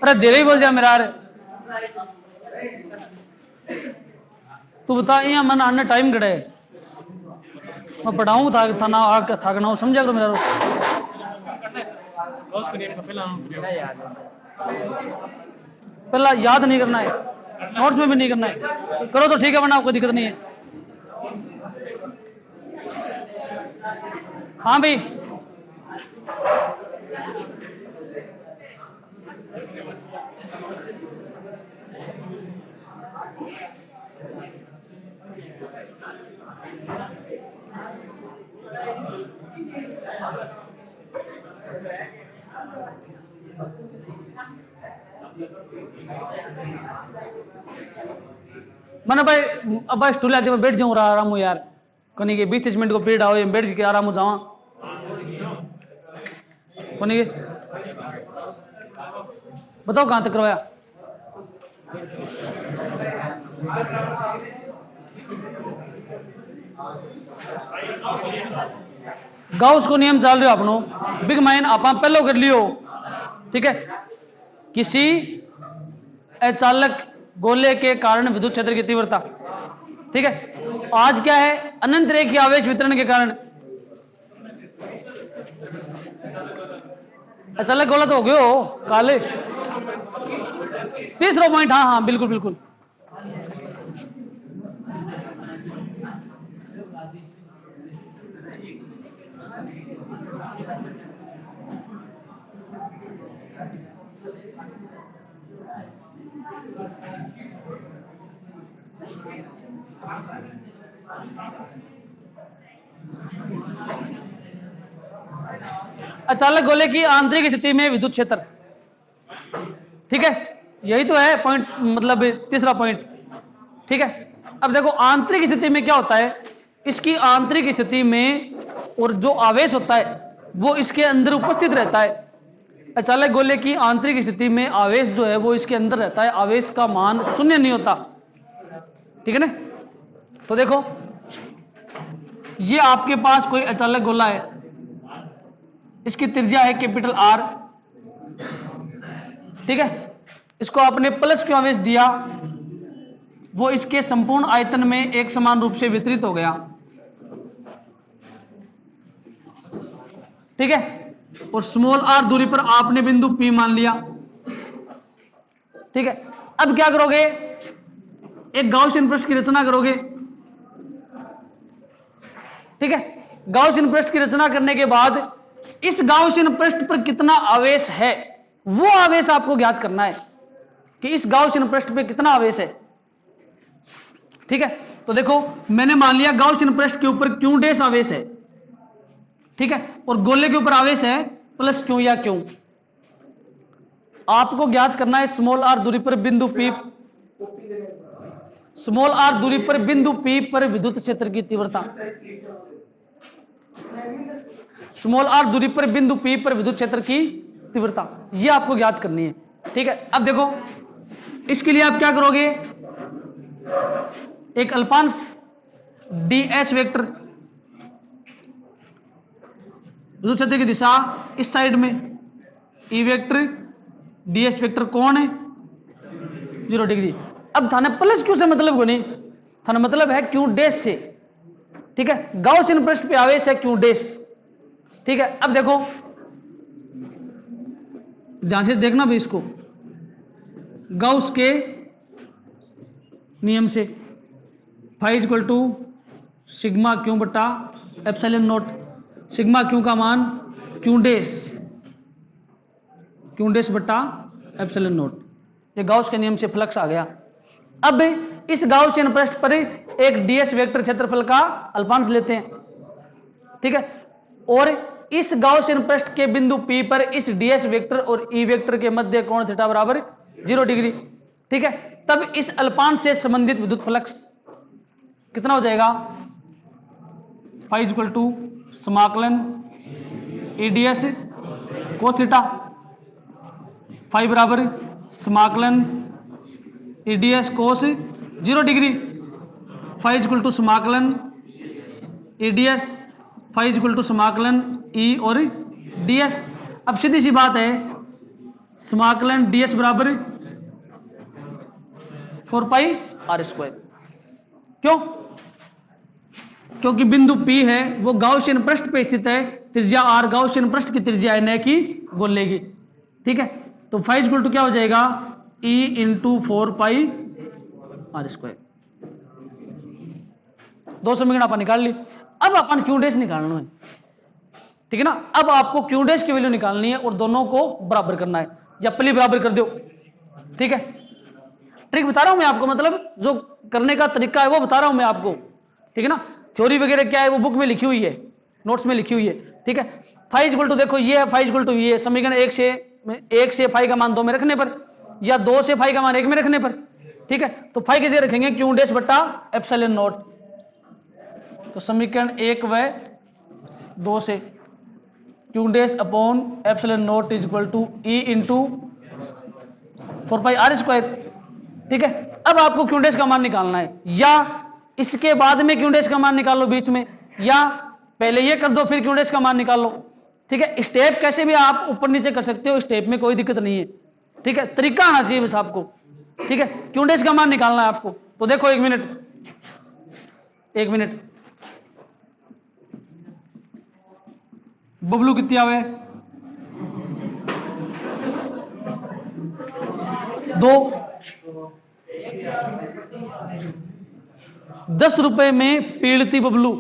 अरे धीरे ही बोल जा मेरा। तू बता यहाँ मन आने टाइम कड़े मैं पढ़ाऊँ था ना आके थकना हो समझा करो मेरा। पहला याद नहीं करना है, नोट्स में भी नहीं करना है, करो तो ठीक है वरना कोई दिक्कत नहीं है। हाँ भाई मैंने भाई अब भाई स्टूल आके मैं बैठ जाऊँ आराम हो यार कोनी के 20 मिनट को पीरियड आओ बैठ के आराम हो जाऊँ कोनी के बताओ कहाँ तक करवाया। गाउस को नियम चल रहे हो अपनो बिग माइन आप पहलो कर लियो ठीक है। किसी अचालक गोले के कारण विद्युत क्षेत्र की तीव्रता ठीक है। आज क्या है अनंत रेखीय आवेश वितरण के कारण अचालक गोला तो हो गयो काले। तीसरा पॉइंट हाँ हाँ बिल्कुल बिल्कुल अचालक गोले की आंतरिक स्थिति में विद्युत क्षेत्र ठीक है। यही तो है पॉइंट मतलब तीसरा पॉइंट ठीक है। अब देखो आंतरिक स्थिति में क्या होता है इसकी आंतरिक स्थिति में और जो आवेश होता है वो इसके अंदर उपस्थित रहता है। अचालक गोले की आंतरिक स्थिति में आवेश जो है वो इसके अंदर रहता है आवेश का मान शून्य नहीं होता ठीक है ना। तो देखो ये आपके पास कोई अचालक गोला है इसकी त्रिज्या है कैपिटल आर ठीक है। इसको आपने प्लस क्यू आवेश दिया वो इसके संपूर्ण आयतन में एक समान रूप से वितरित हो गया ठीक है। और स्मॉल आर दूरी पर आपने बिंदु पी मान लिया ठीक है। अब क्या करोगे एक गाउसियन पृष्ठ की रचना करोगे ठीक है। गाउसियन पृष्ठ की रचना करने के बाद इस गाउसियन पृष्ठ पर कितना आवेश है वो आवेश आपको ज्ञात करना है कि इस गाउसियन पृष्ठ पे कितना आवेश है ठीक है। तो देखो मैंने मान लिया गाउसियन पृष्ठ के ऊपर क्यू डैश आवेश है ठीक है और गोले के ऊपर आवेश है प्लस क्यू या क्यू। आपको ज्ञात करना है स्मॉल आर दूरी पर बिंदु पी स्मॉल आर दूरी पर बिंदु पी पर विद्युत क्षेत्र की तीव्रता स्मॉल आर दूरी पर बिंदु पी पर विद्युत क्षेत्र की तीव्रता ये आपको ज्ञात करनी है ठीक है। अब देखो इसके लिए आप क्या करोगे एक अल्पांश ds वेक्टर विद्युत क्षेत्र की दिशा इस साइड में ई वेक्टर ds वेक्टर कौन है 0 डिग्री। अब थाने प्लस क्यू से मतलब को नहीं थाने मतलब है क्यू डैश से ठीक है। गाउसियन पृष्ठ पे आवेश है क्यू डैश ठीक है। अब देखो ध्यान से देखना भी इसको गाउस के नियम से phi equal to sigma q बटा एप्सिलॉन नॉट सिग्मा क्यू का मान क्यू डैश बटा एप्सिलॉन नॉट ये गाउस के नियम से फ्लक्स आ गया। अब इस गाउसियन पृष्ठ पर एक ds वेक्टर क्षेत्रफल का अल्पांश लेते हैं ठीक है। और इस गाउसियन पृष्ठ के बिंदु P पर इस ds वेक्टर और E वेक्टर के मध्य कोण थीटा बराबर 0 डिग्री ठीक है। तब इस अल्पांश से संबंधित विद्युत फ्लक्स कितना हो जाएगा फाई इक्वल टू समाकलन ds cos थीटा फाई बराबर समाकलन ds cos 0 degree phi equal to समाकलन ds phi is equal to समाकलन ई और ds। अब सीधी सी बात है, समाकलन ds बराबर 4 पाई आर स्क्वायर। क्यों? क्योंकि बिंदु P है वो गाउसियन पृष्ठ पे स्थित है, त्रिज्या r गाउसियन पृष्ठ की त्रिज्या है, न कि गोले की। ठीक है, तो फाई इक्वल टू क्या हो जाएगा, E into 4 pi r square. दो समीकरण अपन निकाल ली। अब अपन क्यू डैश निकालना है, ठीक है ना। अब आपको क्यू डैश की वैल्यू निकालनी है और दोनों को बराबर करना है, या पहले बराबर कर दो। ठीक है, ट्रिक बता रहा हूं मैं आपको, मतलब जो करने का तरीका है वो बता रहा हूं मैं आपको। ठीक है ना, थ्योरी वगैरह क्या है वो बुक में लिखी हुई है, नोट्स में लिखी हुई है। ठीक है, फाई इक्वल टू देखो ये है, फाई इक्वल टू ये समीकरण एक से फाई का मान 2 में रखने पर, या 2 से फाई का मान 1 में रखने पर। ठीक है, तो फाई कैसे रखेंगे, क्यू डैश बटा एप्सिलॉन नॉट। तो समीकरण 1 व 2 से q dash upon epsilon naught is equal to E into 4 pi r square. ठीक है, अब आपको क्यू डैश का मान निकालना है, या इसके बाद में क्यू डैश का मान निकाल लो बीच में, या पहले ये कर दो फिर क्यू डैश का मान निकाल लो। ठीक है, स्टेप कैसे भी आप ऊपर नीचे कर सकते हो, स्टेप में कोई दिक्कत नहीं है। ठीक है, तरीका आना चाहिए बस आपको। ठीक है, क्यू डैश का मान निकालना है आपको। तो देखो एक मिनट बबलू कितनी आवे, 2। 10 रुपए में पीड़ती बबलू,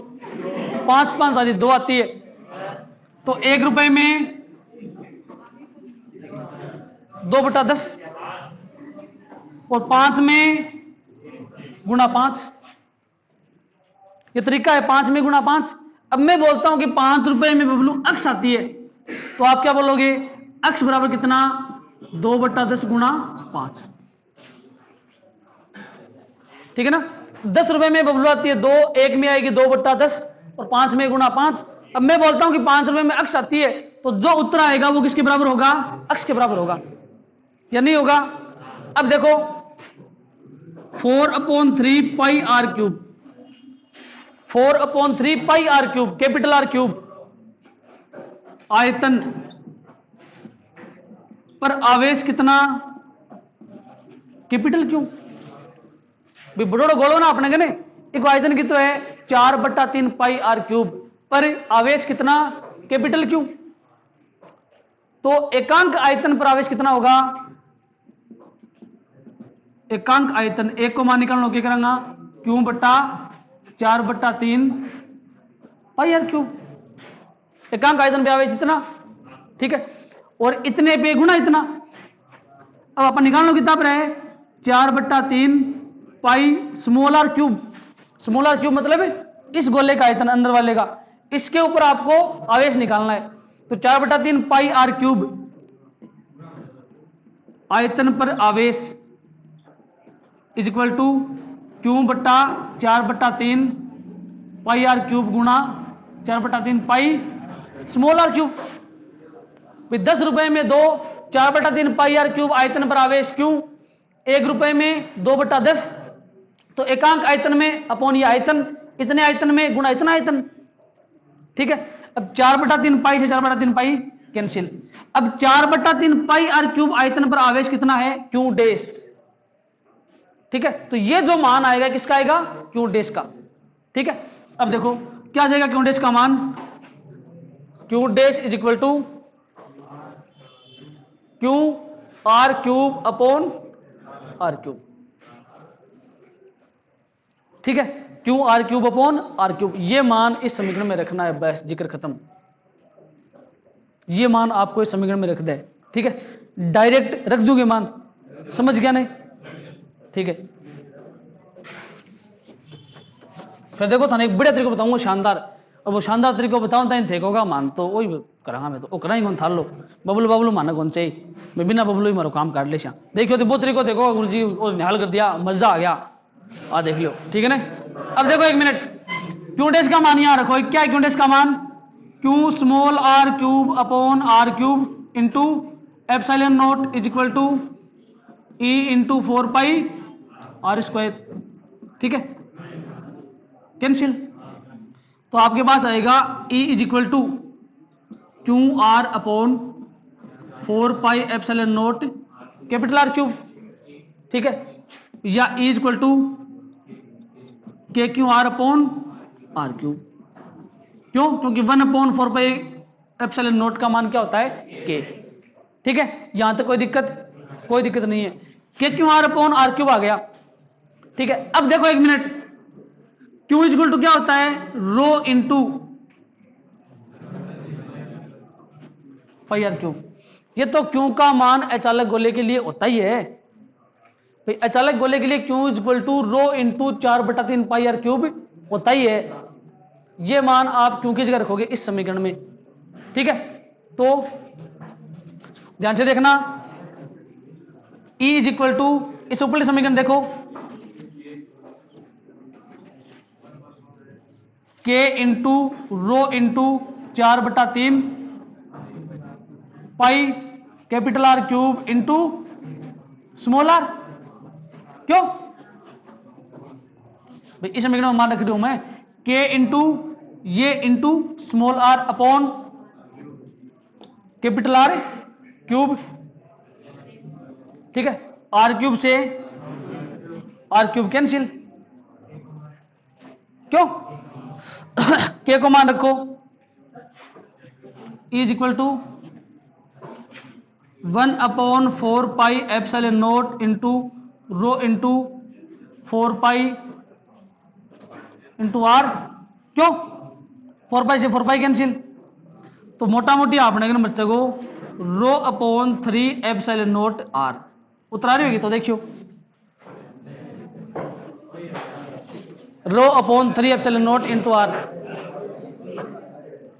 5 आती 2 आती है, तो 1 रुपए में 2/10 और 5 में गुणा 5। ये तरीका है 5 में गुणा 5। अब मैं बोलता हूं कि 5 रुपए में बबलू अक्स आती है, तो आप क्या बोलोगे, अक्स बराबर कितना, 2/10 गुणा 5। ठीक है ना, 10 रुपए में बबलू आती है 2, 1 में आएगी 2/10 और 5 में गुणा 5। अब मैं बोलता हूं कि 5 रुपए में अक्स आती है, तो जो उत्तर आएगा वो किसके बराबर होगा, अक्स के बराबर होगा, या नहीं होगा। अब देखो 4/3 pi r cube, 4/3 pi r cube, capital r cube, आयतन पर आवेश कितना, कैपिटल क्यों भी बड़ोड़ो गोलो ना अपने कने, एक आयतन कितना है 4/3 पाई आर क्यूब, पर आवेश कितना, कैपिटल क्यों। तो एकांक आयतन पर आवेश कितना होगा, एकांक आयतन, एक को मान निकालना क्या करेंगे, क्यों बट्टा 4/3 पाई आर क्यूब, एकांक आयतन पे आवेश इतना। ठीक है, और इतने पे गुणा इतना। अब अपन निकाल लो कितना पर है, 4/3 pi small r cube. Small r cube मतलब इस गोले का आयतन, अंदर वाले का, इसके ऊपर आपको आवेश निकालना है। तो 4/3 पाई आर क्यूब, आयतन पर आवेश इज इक्वल टू क्यू बट्टा 4/3 पाई आर क्यूब गुणा 4/3 पाई स्मॉल आर क्यूब। 10 रुपए में 2, 4/3 पाई आर क्यूब आयतन पर आवेश क्यों, 1 रुपए में 2/10, तो एकांक आयतन में अपॉन ये आयतन, इतने आयतन में गुणा इतना आयतन। ठीक है, अब 4/3 पाई से 4/3 पाई कैंसिल। अब 4/3 पाई आर क्यूब आयतन पर आवेश कितना है, क्यू डैश। ठीक है, तो ये जो मान आएगा किसका आएगा, क्यू डैश का। ठीक है, अब देखो क्या आ जाएगा क्यू डैश का मान, q dash is equal to q r cube upon r cube. ठीक है, q r cube upon r cube, ये मान इस समीकरण में रखना है, बस जिक्र खत्म। ये मान आपको इस समीकरण में रख दे। ठीक है, डायरेक्ट रख दूंगे मान, समझ गया नहीं। ठीक है, फिर देखो थाने एक बढ़िया तरीका बताऊंगा शानदार, और वो शानदार तरीका बताऊं तो थे होगा मान, तो वही करा मैं तो करा ही कौन था लो, बबलू माना कौन से मैं बिना बबलू ही मारो काम काट ले श्या। देखियो तो बहुत तरीको देखो गुरु जी और निहाल कर दिया, मजा आ गया, आ देख लो। ठीक है ना, अब देखो एक मिनट, क्यू डैश का मान यहां रखो, क्या है क्यू डैश का मान, q small r cube upon r cube into epsilon naught is equal to E into 4 pi r square. ठीक है, कैंसिल। तो आपके पास आएगा E is equal to q r upon 4 pi epsilon naught capital r cube, ठीक है, या E is equal to k q r upon r cube. क्यों? क्योंकि 1 अपॉन 4 पाई एप्सिलॉन नॉट का मान क्या होता है? के। ठीक है, यहां तक कोई दिक्कत नहीं है। K q r upon r cube आ गया। ठीक है, अब देखो एक मिनट, क्यू इज इक्वल टू क्या होता है? Rho into pi r cube. ये तो क्यू का मान अचालक गोले के लिए होता ही है भाई, अचालक गोले के लिए q is equal to rho into 4/3 pi r cube होता ही है। ये मान आप क्यू की जगह रखोगे इस समीकरण में। ठीक है, तो ध्यान से देखना, E इज इक्वल टू, इस ऊपरली समीकरण देखो, K into rho into 4/3 pi capital r cube into small r. क्यों भाई? इस समीकरण में मान रख रही हूं मैं, K इंटू ये into small r upon capital r cube. ठीक है, आर क्यूब से आर क्यूब कैंसिल। क्यों? के को मान रखो, is equal to 1 upon 4 pi epsilon naught into rho into 4 pi into r. क्यों? 4 पाई से 4 पाई कैंसिल, तो मोटा मोटी आपने अगर बच्चे को rho upon 3 epsilon naught r उतरा रही होगी, तो देखियो rho upon 3 epsilon naught into r.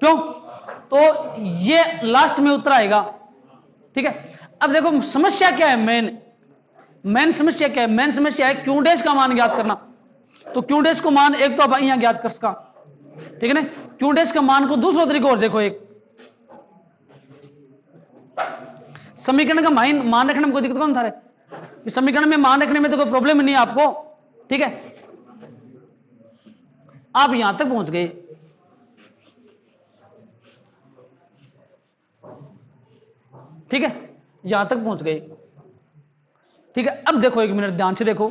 क्यों? तो ये लास्ट में उत्तर आएगा। ठीक है, अब देखो समस्या क्या है, मेन समस्या क्या है? मेन समस्या है क्यू डैश का मान ज्ञात करना। तो क्यू डैश को मान एक तो अब यहां ज्ञात कर सका, ठीक है ना। क्यू डैश का मान को दूसरा तरीका और देखो, एक समीकरण का मान रखने में कोई दिक्कत कौन था रे? समीकरण में मान रखने में तो कोई प्रॉब्लम नहीं है आपको। ठीक है, आप यहां तक पहुंच गए। ठीक है, यहां तक पहुंच गए। ठीक है, अब देखो एक मिनट ध्यान से देखो,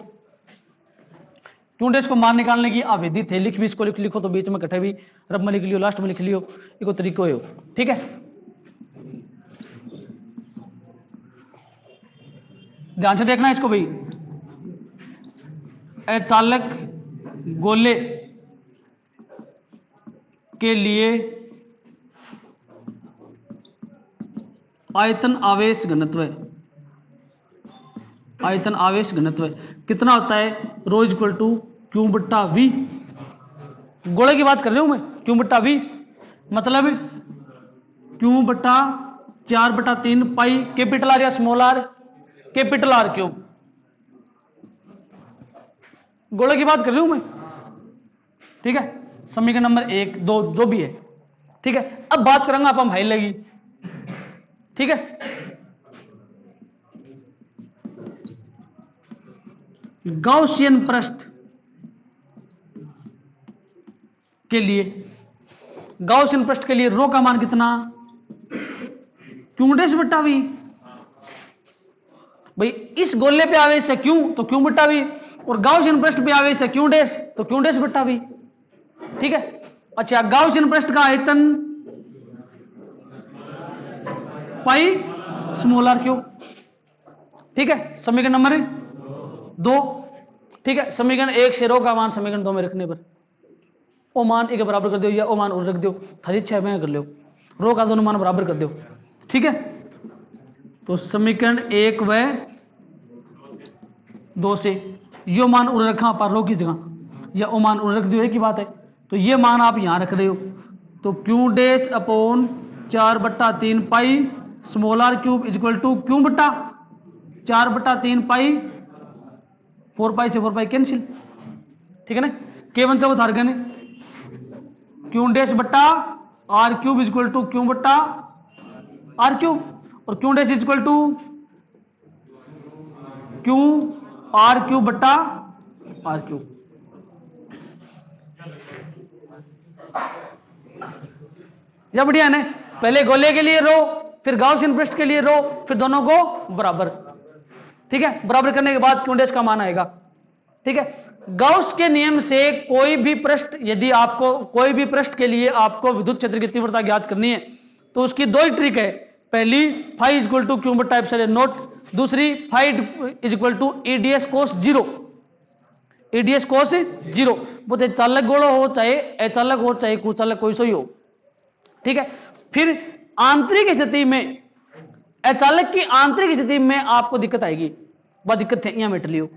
क्यू डैश को मान निकालने की विधि थे, लिख भी इसको लिखो तो बीच में कटे भी, रब में लिख लियो, लास्ट में लिख लियो, एक तरीको है। ठीक है, ध्यान से देखना इसको भाई। अचालक गोले के लिए आयतन आवेश घनत्व, आयतन आवेश घनत्व कितना होता है? रो इज इक्वल टू क्यू बट्टा वी। गोले की बात कर रही हूं मैं, क्यू बट्टा वी मतलब क्यू बट्टा 4/3 पाई कैपिटल आर या small r, capital r cube. गोले की बात कर रही हूं मैं। ठीक है, समीकरण नंबर 1, 2 जो भी है। ठीक है, अब बात करेंगे आप हम हाई लगी। ठीक है, गाउसियन पृष्ठ के लिए, गाउसियन पृष्ठ के लिए रो का मान कितना? क्यू डैश बट्टा वी। भाई इस गोले पे आवेश है क्यू, तो क्यू बट्टा वी, और गाउसियन पृष्ठ पे आवेश है क्यू डैश, तो क्यू डैश बट्टा वी। ठीक है, अच्छा, गाउसियन पृष्ठ का आयतन पाई स्मॉल आर क्यूब। ठीक है, समीकरण नंबर 2। ठीक है, समीकरण 1 से रो का मान समीकरण 2 में रखने पर ओ मान एक बराबर कर दो, या ओ मान और रख दो, थारी इच्छा है मैं कर लो, रो का दोनों मान बराबर कर दो। ठीक है, तो समीकरण 1 व 2 से यो मान उड़ रखा पर रो की जगह, या ओ मान उड़ रख दो, एक ही बात है। तो ये मान आप यहां रख रहे हो, तो q dash upon 4/3 pi small r cube is equal to q बट्टा 4/3 पाई 4 पाई से 4 पाई कैंसिल। ठीक है ना, के1 से उधार गए, क्यू डैश बट्टा r cube is equal to q बट्टा आर क्यूब, और q dash is equal to q r cube बट्टा आर क्यूब। या बढ़िया है ना? पहले गोले के लिए रो, फिर गाउसियन पृष्ठ के लिए रो, फिर दोनों को बराबर। ठीक है, बराबर करने के बाद क्यू डैश का मान आएगा। ठीक है, गाउस के नियम से कोई भी पृष्ठ, यदि आपको कोई भी पृष्ठ के लिए आपको विद्युत क्षेत्र की तीव्रता ज्ञात करनी है तो उसकी दो ही ट्रिक है। पहली, phi is equal to q बटा एप्सिलॉन नॉट, दूसरी phi is equal to EDS cos zero. EDS cos zero, वो चालक गोला हो चाहे अचालक हो चाहे कुचालक कोई सोई हो। ठीक है, फिर आंतरिक स्थिति में, अचालक की आंतरिक स्थिति में आपको दिक्कत आएगी, वह दिक्कत यहां मिट लियो।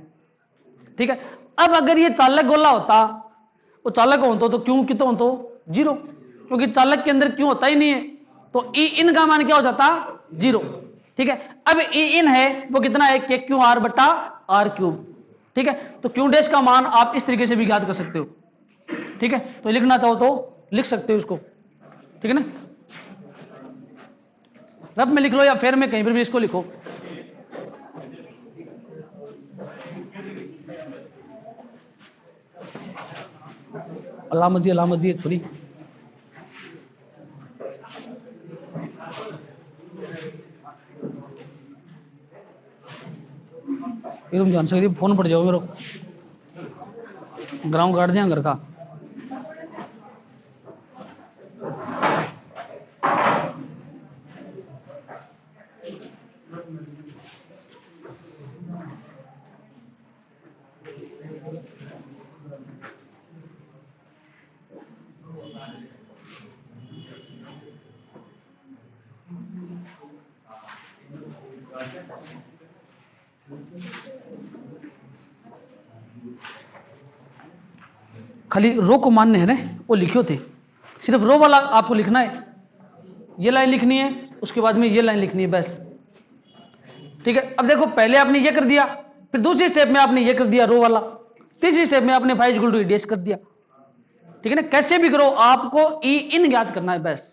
ठीक है, अब अगर ये चालक गोला होता, वो चालक होता तो क्यों कितना होता जीरो, क्योंकि चालक के अंदर क्यों होता ही नहीं है, तो ई इन का मान क्या हो जाता जीरो। ठीक है, अब ई इन है वो कितना है, के क्यू आर बटा आर क्यूब। ठीक है, तो क्यू डैश का मान आप इस तरीके से भी ज्ञात कर सकते हो। ठीक है, तो लिखना चाहो तो लिख सकते हो इसको। ठीक है ना, रब में लिख लो या फिर में कहीं पर भी इसको लिखो। अलामत दी छोड़ी। तुम जान सकते फोन पड़ जाओ मेरे, ग्राउंड काट दिया घर का। खाली रो को मानने है ना, वो लिखियो थे, सिर्फ रो वाला आपको लिखना है। ये लाइन लिखनी है, उसके बाद में ये लाइन लिखनी है, बस। ठीक है, अब देखो पहले आपने ये कर दिया, फिर दूसरी स्टेप में आपने ये कर दिया रो वाला, तीसरी स्टेप में आपने फाई इक्वल टू ईडीएस कर दिया। ठीक है ना, कैसे भी करो आपको ई इन ज्ञात करना है, बस।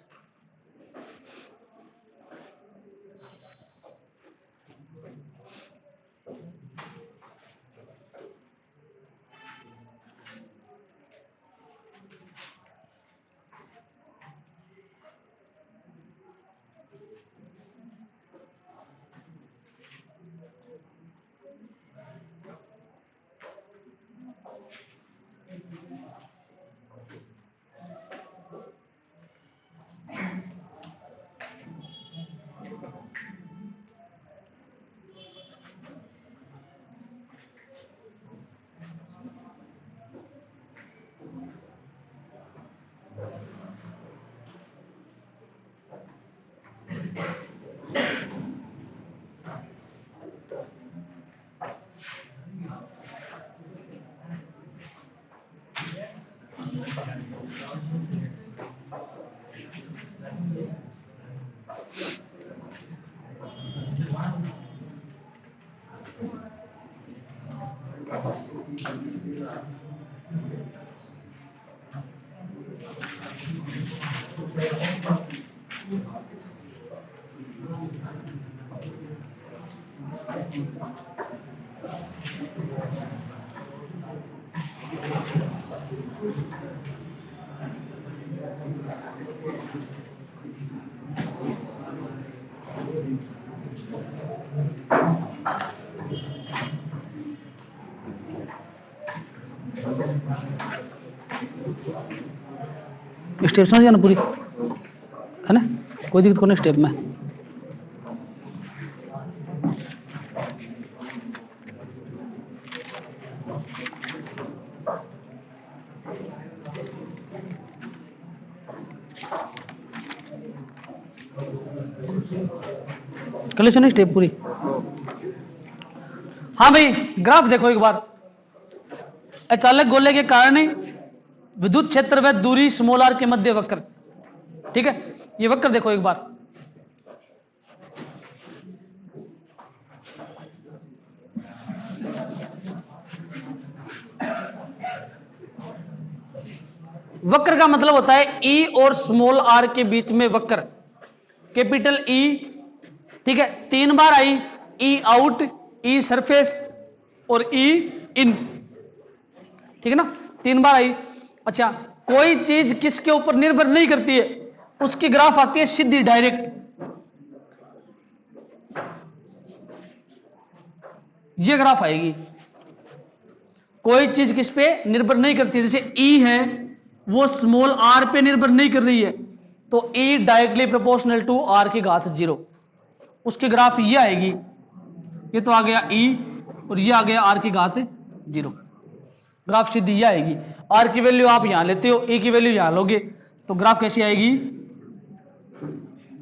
स्टेप समझ गया ना पूरी, है ना, कोई दिक्कत नहीं स्टेप में। कर लो ना स्टेप पूरी। हाँ भाई, ग्राफ देखो एक बार। अचालक गोले के कारण विद्युत क्षेत्र व दूरी स्मॉल आर के मध्य वक्र। ठीक है, ये वक्र देखो एक बार। वक्र का मतलब होता है ई और स्मॉल आर के बीच में वक्र, कैपिटल ई। ठीक है, 3 बार आई, ई आउट, ई सरफेस और ई इन। ठीक है ना, 3 बार आई। अच्छा, कोई चीज किसके ऊपर निर्भर नहीं करती है उसकी ग्राफ आती है सीधी डायरेक्ट। ये ग्राफ आएगी। कोई चीज किस पे निर्भर नहीं करती, जैसे ई है वो स्मॉल आर पे निर्भर नहीं कर रही है, तो E directly proportional to r की घात 0, उसकी ग्राफ ये आएगी। ये तो आ गया ई और ये आ गया आर की घात 0, ग्राफ सीधी ये आएगी। आर की वैल्यू आप यहां लेते हो, ई की वैल्यू यहां लोगे, तो ग्राफ कैसी आएगी?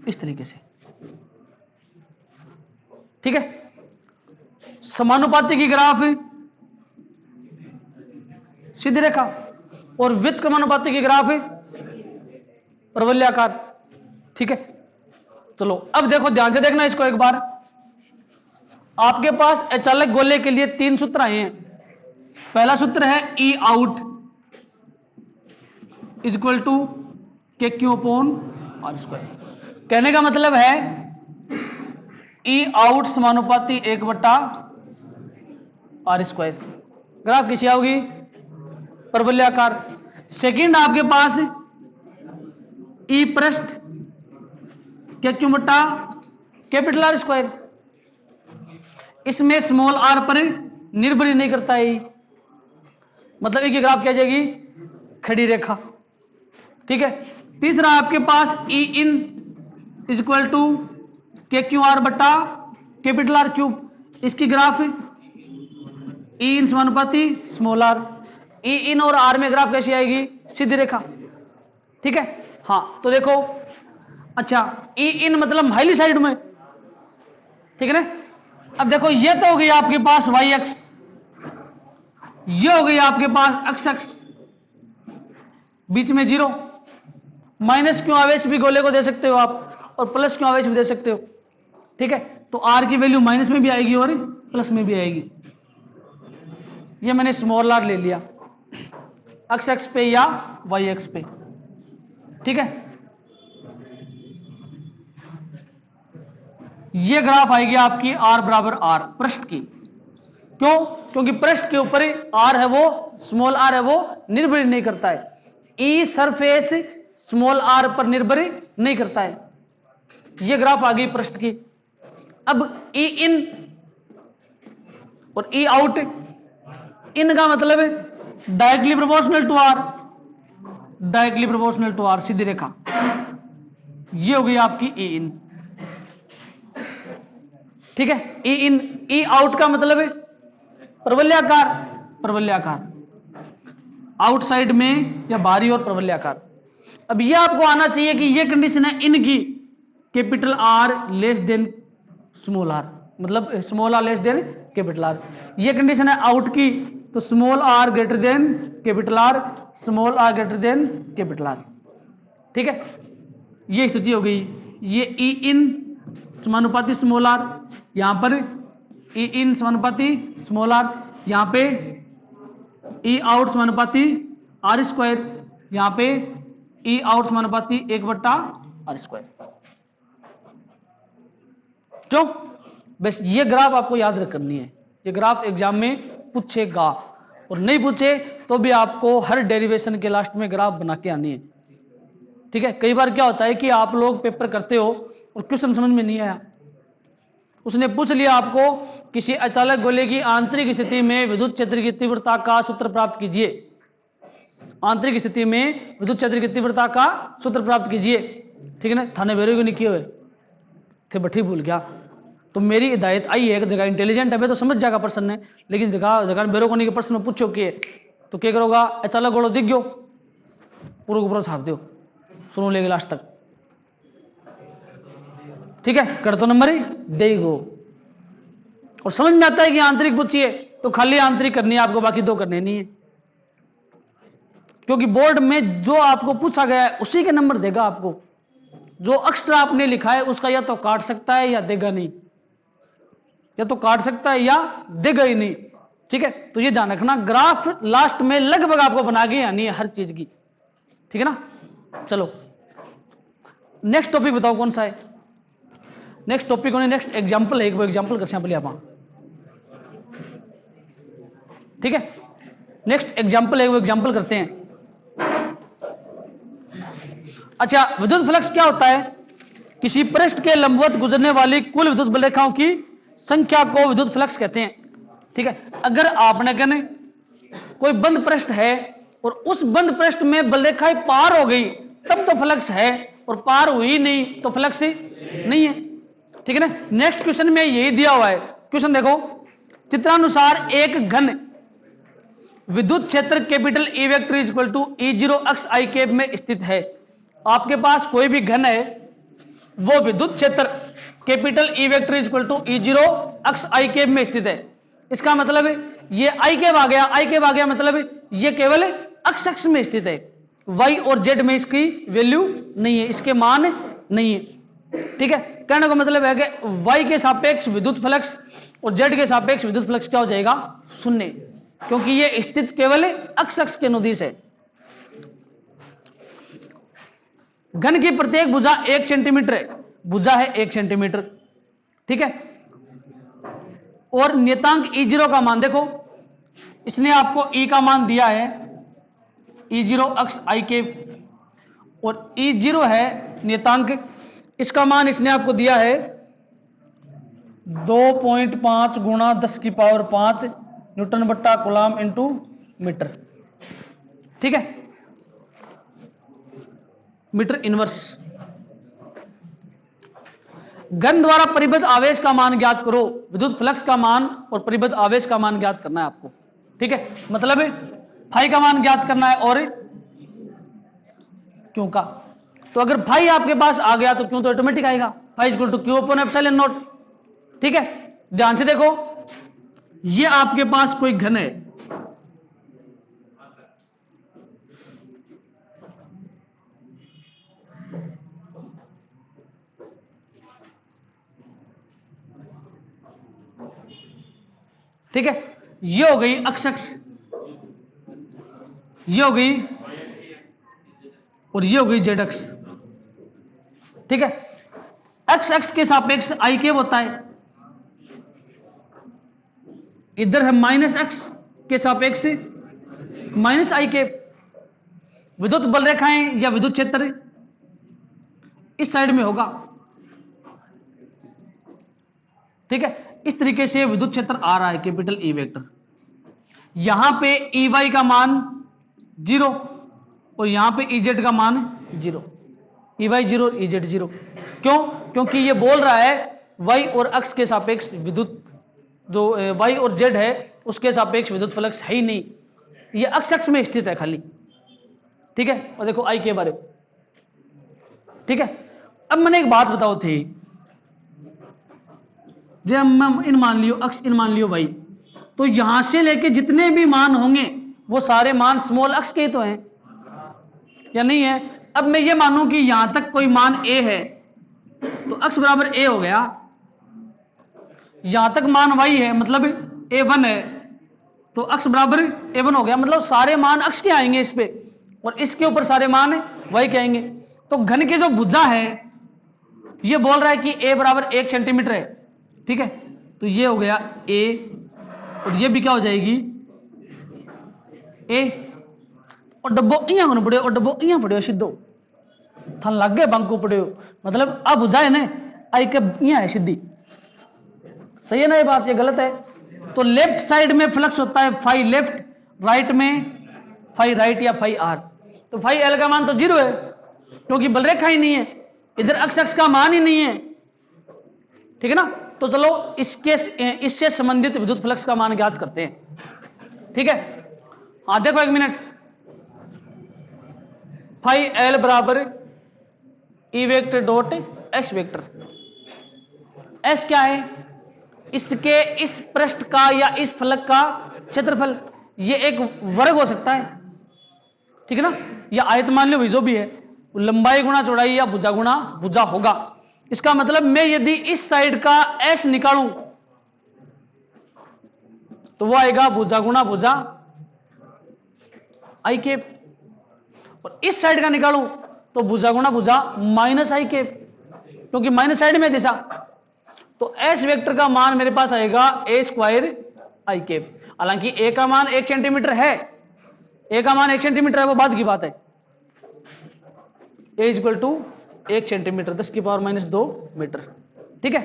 इस तरीके से। ठीक है। समानुपाती की ग्राफ सीधी रेखा और वित्त समानुपाती की ग्राफ परवलयाकार। ठीक है। चलो अब देखो, ध्यान से देखना इसको एक बार। आपके पास अचालक गोले के लिए 3 सूत्र आए हैं। पहला सूत्र है ई out is equal to k Q upon are square. कहने का मतलब है ई आउट समानुपाती 1/r²। ग्राफ किसी आओगी? परवलयाकार। सेकंड आपके पास ई पृष्ठ के क्यू बट्टा कैपिटल R²। इसमें स्मॉल आर पर निर्भर नहीं करता है, मतलब एक ग्राफ क्या जाएगी? खड़ी रेखा। ठीक है। तीसरा आपके पास ई इन is equal to k q are बट्टा कैपिटल R³। इसकी ग्राफ ई इन समानुपाती स्मॉल आर। ई इन और आर में ग्राफ कैसी आएगी? सीधी रेखा। ठीक है। हाँ तो देखो, अच्छा ई इन मतलब हाईली साइड में, ठीक है ना। अब देखो ये तो हो गई आपके पास वाई एक्स, ये हो गई आपके पास एक्स, बीच में 0। माइनस क्यों आवेश भी गोले को दे सकते हो आप, और प्लस क्यों आवेश भी दे सकते हो। ठीक है। तो आर की वैल्यू माइनस में भी आएगी और प्लस में भी आएगी। ये मैंने स्मॉल आर ले लिया एक्स पे या वाई एक्स पे। ठीक है। ये ग्राफ आएगी आपकी आर बराबर आर, पृष्ठ की। क्यों? क्योंकि पृष्ठ के ऊपर आर है वो, स्मॉल आर है वो निर्भर नहीं करता है। ई सरफेस स्मॉल आर पर निर्भर नहीं करता है। ये ग्राफ आ गई पृष्ठ की। अब ई इन और ई आउट, इन का मतलब directly proportional to r, directly proportional to r, सीधी रेखा। ये हो गई आपकी ई इन। ठीक है। ई इन, ई आउट का मतलब परवलयाकार, परवलयाकार आउटसाइड में या बाहरी और परवलयाकार। अब ये आपको आना चाहिए कि ये कंडीशन है इनकी, capital r less than small r, मतलब small r less than capital r. ये कंडीशन है आउट की, तो small r greater than capital r, small r greater than capital r. ठीक है। ये स्थिति हो गई। ये ई इन समानुपाती स्मॉल आर, यहां पर ई इन समानुपाती स्मॉल आर, यहां पे ई आउट समानुपाती R², यहां पे ई आउट समानुपाती 1/r²। जो बस ये ग्राफ आपको याद रखनी है। ये ग्राफ एग्जाम में पूछेगा, और नहीं पूछे तो भी आपको हर डेरिवेशन के लास्ट में ग्राफ बना के आनी है। ठीक है। कई बार क्या होता है कि आप लोग पेपर करते हो और क्वेश्चन समझ में नहीं आया, उसने पूछ लिया आपको किसी अचालक गोले की आंतरिक स्थिति में विद्युत क्षेत्र की तीव्रता का सूत्र प्राप्त कीजिए। आंतरिक स्थिति में विद्युत क्षेत्र की तीव्रता का सूत्र प्राप्त कीजिए। ठीक है ना। थाने बेरो को नहीं किए हुए थे, बठी भूल गया। तो मेरी हिदायत आई है कि जगह इंटेलिजेंट है तो समझ जाएगा पर्सन ने, लेकिन जगह बेरो को नहीं के प्रश्न में पूछो कि तो क्या करोगा? अचालक गोलो दिख गयो, पूरा ऊपर छाप दो, सुनो लेगे लास्ट तक। ठीक है। कर तो नंबर ही देगो, और समझ में आता है कि आंतरिक पूछिए तो खाली आंतरिक करनी है आपको, बाकी 2 करने नहीं है, क्योंकि बोर्ड में जो आपको पूछा गया है उसी के नंबर देगा आपको। जो एक्स्ट्रा आपने लिखा है उसका या तो काट सकता है या देगा नहीं, या तो काट सकता है या देगा ही नहीं। ठीक है। तो ये ध्यान रखना, ग्राफ लास्ट में लगभग आपको बना के आनी है हर चीज की। ठीक है ना। चलो नेक्स्ट टॉपिक बताओ कौन सा है? नेक्स्ट टॉपिक होने नेक्स्ट एग्जाम्पल है, एक वो एग्जाम्पल कर सैंपल आप। ठीक है। नेक्स्ट एग्जाम्पल है, वो एग्जाम्पल करते हैं। अच्छा, विद्युत फ्लक्स क्या होता है? किसी पृष्ठ के लंबवत गुजरने वाली कुल विद्युत बल रेखाओं की संख्या को विद्युत फ्लक्स कहते हैं। ठीक है, अगर आपने कहने कोई बंद पृष्ठ है और उस बंद पृष्ठ में बल रेखाएं पार हो गई तब तो फ्लक्स है, और पार हुई नहीं तो फ्लक्स नहीं है। ठीक है ना। नेक्स्ट क्वेश्चन में यही दिया हुआ है। क्वेश्चन देखो, चित्रानुसार एक घन विद्युत क्षेत्र capital E vector is equal to E0 अक्ष आई कैप में स्थित है। आपके पास कोई भी घन है, वो विद्युत क्षेत्र capital E vector is equal to E0 अक्ष आई कैप में स्थित है। इसका मतलब है ये आई कैप आ गया, आई कैप आ गया मतलब है ये केवल अक्ष अक्ष में स्थित है, वाई और जेड में इसकी वैल्यू नहीं है, इसके मान नहीं है। ठीक है, कहने का मतलब है कि वाई के सापेक्ष विद्युत फ्लक्स और जेड के सापेक्ष विद्युत फ्लक्स क्या हो जाएगा? शून्य, क्योंकि ये स्थित केवल अक्ष अक्ष के अनुदिश है। घन की प्रत्येक भुजा 1 सेंटीमीटर है, भुजा है 1 सेंटीमीटर। ठीक है, और नियतांक E0 का मान देखो, इसने आपको E का मान दिया है E0 अक्ष आई के, और E0 है नियतांक, इसका मान इसने आपको दिया है 2.5 गुणा 10 की पावर 5 न्यूटन बट्टा कूलम इंटू मीटर। ठीक है, मीटर इनवर्स। घन द्वारा परिबद्ध आवेश का मान ज्ञात करो। विद्युत फ्लक्स का मान और परिबद्ध आवेश का मान ज्ञात करना है आपको। ठीक है, मतलब फाई का मान ज्ञात करना है और क्यों का। तो अगर फाई आपके पास आ गया तो क्यों तो ऑटोमेटिक आएगा, phi equal to q upon epsilon naught. ठीक है, ध्यान से देखो, ये आपके पास कोई घन है, ठीक है, ये हो गई अक्ष अक्ष, ये हो गई और ये हो गई जेड अक्ष। ठीक है, एक्स अक्ष के सापेक्ष आई कैप होता है, इधर है माइनस एक्स के सापेक्ष माइनस आई कैप। विद्युत बल रेखाएं या विद्युत क्षेत्र इस साइड में होगा। ठीक है, इस तरीके से विद्युत क्षेत्र आ रहा है कैपिटल ई वेक्टर। यहां पे ई वाई का मान 0 और यहां पे ई जेड का मान 0, ई वाई 0 और ई जेड 0। क्यों? क्योंकि ये बोल रहा है वाई और अक्ष के सापेक्ष विद्युत, जो वाई और जेड है उसके सापेक्ष विद्युत फ्लक्स है ही नहीं, ये अक्ष अक्ष में स्थित है खाली। ठीक है, और देखो आई के बारे में। ठीक है, अब मैंने एक बात बताओ थी, जब हम इन मान लियो अक्ष, इन मान लियो वाई, तो यहां से लेके जितने भी मान होंगे वो सारे मान स्मॉल अक्ष के ही तो हैं या नहीं है। अब मैं ये मानूं कि यहां तक कोई मान ए है तो अक्ष बराबर ए हो गया, यहां तक मान वाई है मतलब A1 है तो अक्ष बराबर A1 हो गया, मतलब सारे मान अक्ष के आएंगे इस पे और इसके ऊपर सारे मान वाई के आएंगे। तो घन की जो भुजा है ये बोल रहा है कि A बराबर 1 सेंटीमीटर है। ठीक है, तो ये हो गया A और ये भी क्या हो जाएगी A, और डब्बो इं को पड़े और डब्बो इं पड़े सीधो थन लग गए बंको पड़े, मतलब अब भुजा है ना आई के इं है सीधी। सही है ना ये बात? ये गलत है। तो लेफ्ट साइड में फ्लक्स होता है फाई लेफ्ट, राइट में फाई राइट या फाई आर। तो फाई एल का मान तो 0 है क्योंकि बल रेखा ही नहीं है, इधर अक्ष अक्ष का मान ही नहीं है। ठीक है ना, तो चलो इससे संबंधित विद्युत फ्लक्स का मान ज्ञात करते हैं। ठीक है, हाँ देखो एक मिनट, फाई एल बराबर ई vector dot S vector. S क्या है? इसके इस पृष्ठ का या इस फलक का क्षेत्रफल, ये एक वर्ग हो सकता है। ठीक है ना, या आयत मान लो जो भी है, लंबाई गुणा चौड़ाई या भुजा गुणा भुजा होगा। इसका मतलब मैं यदि इस साइड का एस निकालूं तो वो आएगा भुजा गुणा भुजा आई कैप, और इस साइड का निकालूं तो भुजा गुणा भुजा माइनस आई कैप, क्योंकि माइनस साइड में दिशा। तो एस वेक्टर का मान मेरे पास आएगा ए स्क्वायर आई कैप। हालांकि ए का मान 1 सेंटीमीटर है, ए का मान 1 सेंटीमीटर है, वो बाद की बात है। ए इक्वल टू 1 सेंटीमीटर 10⁻⁻2 मीटर। ठीक है।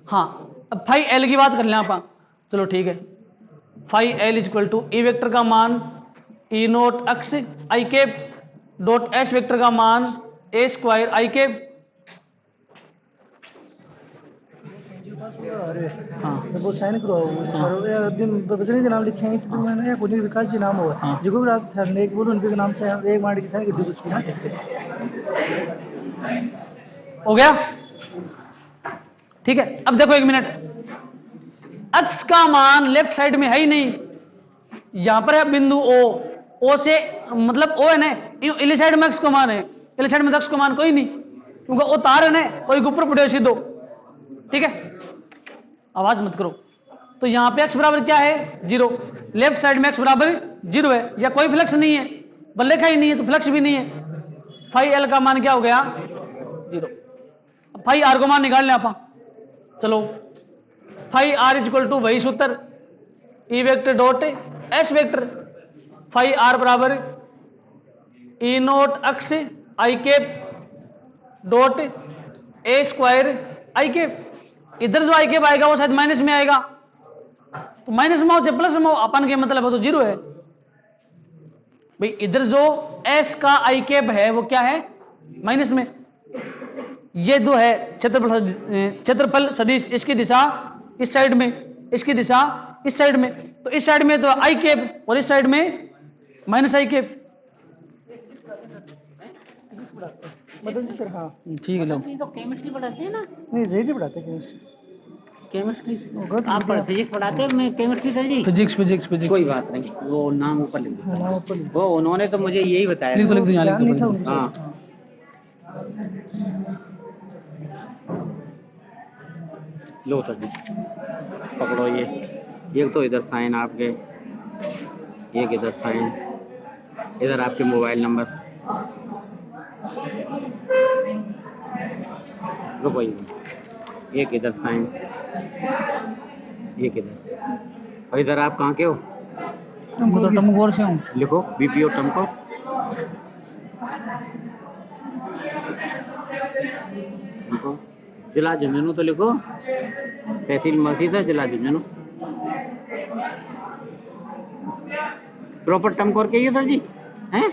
हाँ, अब फाई एल की बात कर लें आप। चलो ठीक है, phi L equal to E vector का मान ई नोट अक्स i cap dot S vector का मान ए स्क्वायर आई कैप। हाँ वो साइन करो और अभी बजरंग के नाम लिखे हैं तो मैंने या कोई विकास जी नाम हुआ हाँ। जो भी आप थे एक बोलो उनके नाम से एक मार के साइन कर दो उसको ना। हो गया। ठीक है, अब देखो 1 मिनट, अक्स का मान लेफ्ट साइड में है ही नहीं, यहां पर है बिंदु ओ से मतलब ओ है ना, इली साइड में अक्स को मान है, इली साइड में अक्स को मान कोई नहीं क्योंकि वो तार है ना, कोई ऊपर पड़े सीधो। ठीक है, आवाज मत करो। तो यहां पे x बराबर क्या है 0, लेफ्ट साइड में x बराबर 0 है, या कोई फ्लक्स नहीं है, बल लिखा ही नहीं है तो फ्लक्स भी नहीं है। फाई एल का मान क्या हो गया 0। अब फाई आर को मान निकाल लें आप। चलो, फाई आर इक्वल टू वही सूत्र E vector dot S vector, phi r बराबर ई नोट अक्स i cap dot a square i cap. इधर जो आई कैप आएगा वो शायद माइनस में आएगा, तो माइनस में हो चाहे प्लस में हो अपन के मतलब है तो 0 है भाई। इधर जो एस का आई कैप है वो क्या है माइनस में। ये जो है क्षेत्रफल सदिश, इसकी दिशा इस साइड में, इसकी दिशा इस साइड में, तो इस साइड में तो आई कैप और इस साइड में माइनस आई कैप। मदन जी सर हाँ ठीक है, लो तो केमिस्ट्री पढ़ाते हैं ना? नहीं जी पढ़ाते हैं केमिस्ट्री केमिस्ट्री आप फिजिक्स पढ़ाते हैं, मैं केमिस्ट्री सर जी। फिजिक्स फिजिक्स फिजिक्स कोई बात नहीं, वो नाम ऊपर लिख दो। वो उन्होंने तो मुझे यही बताया लिख दो, लिख दो, यहाँ लिख दो, नहीं था लिख दो। हाँ। लो सर जी, पकड़ो ये, एक तो इधर साइन आपके, एक इधर साइन, इधर आपके मोबाइल नंबर। रुको, एक इधर साइन, एक इधर, और इधर आप कहाँ के हो? मैं तो टमगोर से हूँ। लिखो बीपीओ टमको। लिखो जिला झुंझुनू, तो लिखो तहसील मसीदा जिला झुंझुनू। प्रॉपर टमकोर के ये सर जी हैं।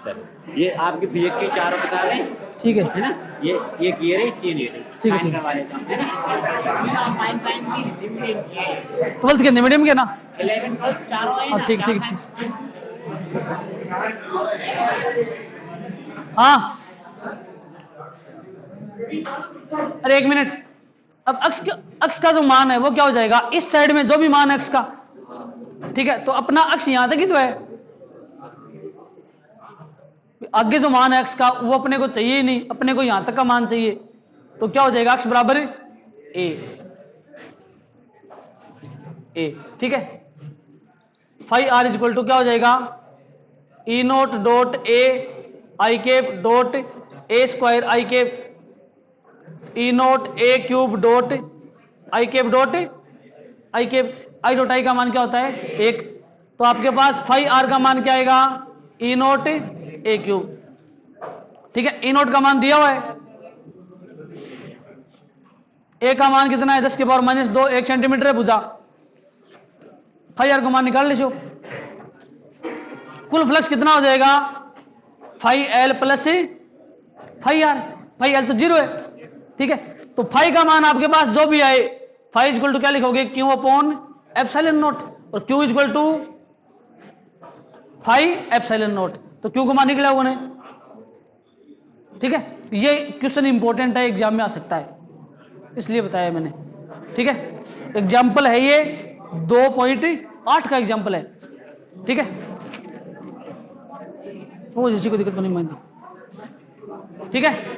चलो, ये आपकी फिजिक्स की 4 किताबें, ठीक है, है ना, ये ये रही, तीन ये रही। ठीक है, साइन ठीक है। करवा लेता हूं, है ना। साइन साइन की हिंदी में किए हैं। 12th के मीडियम के ना। 11 12 चारों हैं हाँ, ना, ठीक चार ठीक साइन। ठीक। हाँ, अरे 1 मिनट, अब अक्स का जो मान है वो क्या हो जाएगा, इस साइड में जो भी मान है अक्स का, ठीक है, तो अपना अक्स यहां तक ही तो है, आगे जो मान है अक्स का वो अपने को चाहिए ही नहीं, अपने को यहां तक का मान चाहिए, तो क्या हो जाएगा अक्स बराबर ए। ठीक है, फाई आर इक्वल टू क्या हो जाएगा E naught dot a i cap dot a square i cap, E naught a cube dot i cap dot i cap. I dot i का मान क्या होता है 1, तो आपके पास फाई आर का मान क्या आएगा ई नोट ए क्यूब। ठीक है, ई नोट का मान दिया हुआ है, ए का मान कितना है 10⁻⁻2, 1 सेंटीमीटर है भुजा। फाई आर का मान निकाल लीजिए, कुल फ्लक्स कितना हो जाएगा phi L plus phi R. Phi L तो 0 है, ठीक है, तो फाई का मान आपके पास जो भी आए, फाई इक्वल टू क्या लिखोगे क्यू अपॉन एप्सिलॉन नॉट, और q equal to phi epsilon naught, तो क्यू का मान निकला होगा ने। ठीक है, ये क्वेश्चन इंपॉर्टेंट है, एग्जाम में आ सकता है इसलिए बताया मैंने। ठीक है, एग्जाम्पल है ये 2.8 का एग्जाम्पल है। ठीक है, वो किसी को दिक्कत तो नहीं मानती। ठीक है,